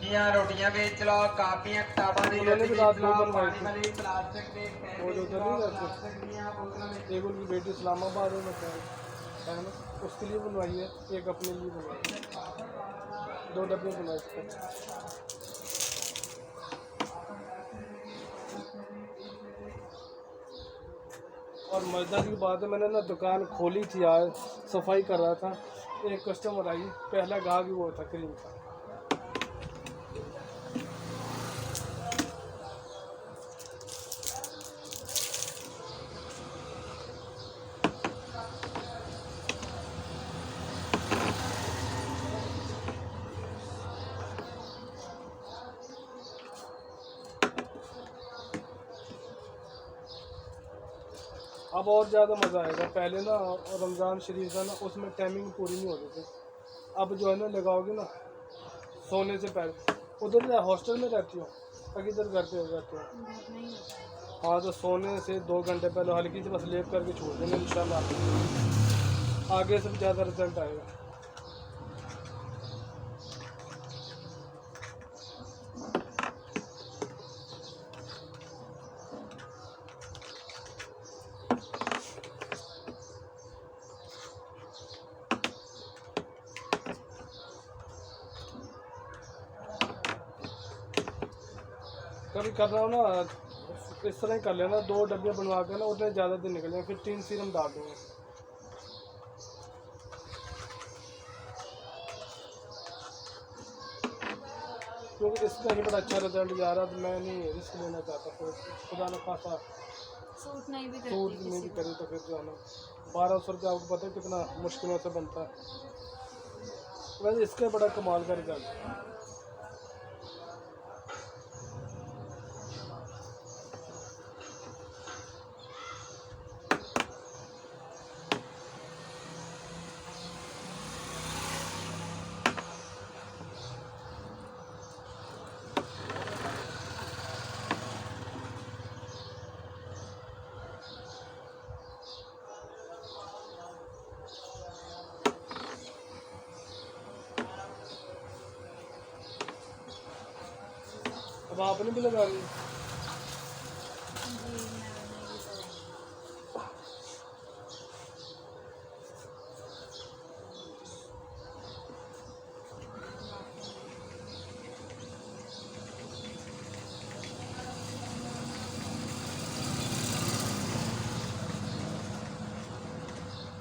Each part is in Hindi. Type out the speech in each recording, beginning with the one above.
सब्जियां रोटियां बेच लो, कापियां किताबां दी उन्होंने रद्दी भी बेच रात लो, दो बनवाई पानी थी। वाली प्लास्टिक के पैन वो जो बेच उधर लो, नहीं रहते, प्लास्टिक ਦੀਆਂ बोतलां बेच एक उनकी बेटी इस्लामाबाद में है ना, उसके लिए बनवाई है, एक अपने लिए बनवाई है, 2 डब्बे बनवाए थे। और मजेदार की बात है, मैंने ना दुकान खोली थी आज, सफाई कर रहा था, एक कस्टमर आई, पहला गाहक ही वो था क्रीम का। अब और ज़्यादा मज़ा आएगा। पहले ना रमज़ान शरीफ था ना, उसमें टाइमिंग पूरी नहीं होती थी। अब जो है ना लगाओगे ना सोने से पहले, उधर हॉस्टल में रहती हो या किधर घर पे रहते हो? हाँ, तो सोने से 2 घंटे पहले हल्की सी बस लेप करके छोड़ देंगे, इंशाल्लाह आगे से ज़्यादा रिजल्ट आएगा। कभी कर रहा हूँ ना, इस तरह ही कर लेना, 2 डब्बे बनवा कर ना, उतने ज़्यादा दिन निकल जाए, फिर 3 सीरम डाल दूँगा। क्योंकि इसका ही बड़ा अच्छा रिजल्ट जा रहा, तो मैं नहीं रिस्क लेना चाहता, फिर खुदा न खासा सूट नहीं भी सूट करती नहीं भी किसी करे तो फिर जो है ना 1200 रुपये, आपको पता है कितना मुश्किलों से बनता है। वैसे इसका बड़ा कमाल का रिजल्ट है। अब आपने भी लगा ली? जी, मैं नहीं करूँगी।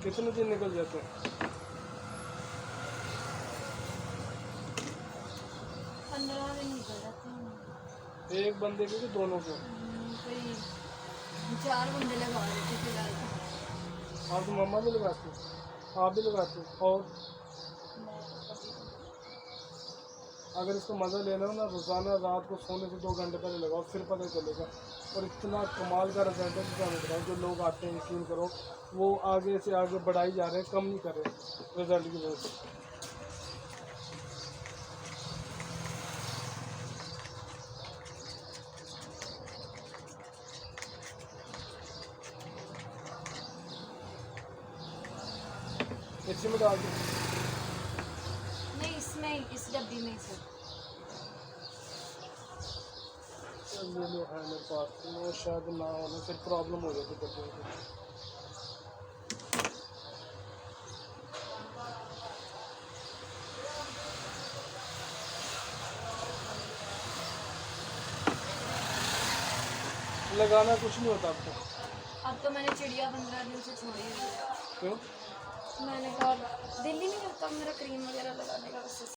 कितने दिन निकल जाते हैं? 15 दिन निकल जाते हैं। एक बंदे के कि दोनों को? कोई 4 बंदे लगा रहे थे फिलहाल तो। आप तो मम्मा भी लगाती हो, आप भी लगाते हो। और मैं तो कभी अगर इसको मज़ा लेना हो ना, रोज़ाना रात को सोने से 2 घंटे पहले लगाओ, फिर पता चलेगा। और इतना कमाल का रिजल्ट है, क्या बताऊँ, जो लोग आते हैं यकीन करो, वो आगे से आगे बढ़ाई जा रहे हैं, कम नहीं कर रहे रिजल्ट की वजह से। इसी में डाल दो। नहीं, इसमें इस डब्बी में से ये लो है मेरे पास, वो शायद ना होना, फिर प्रॉब्लम हो जाती है डब्बे की। लगाना कुछ नहीं होता आपको। अब तो मैंने चिड़िया 15 दिन से छोड़ी हुई है। क्यों? मैंने कहा दिल ही नहीं करता मेरा क्रीम वगैरह लगाने का, वैसे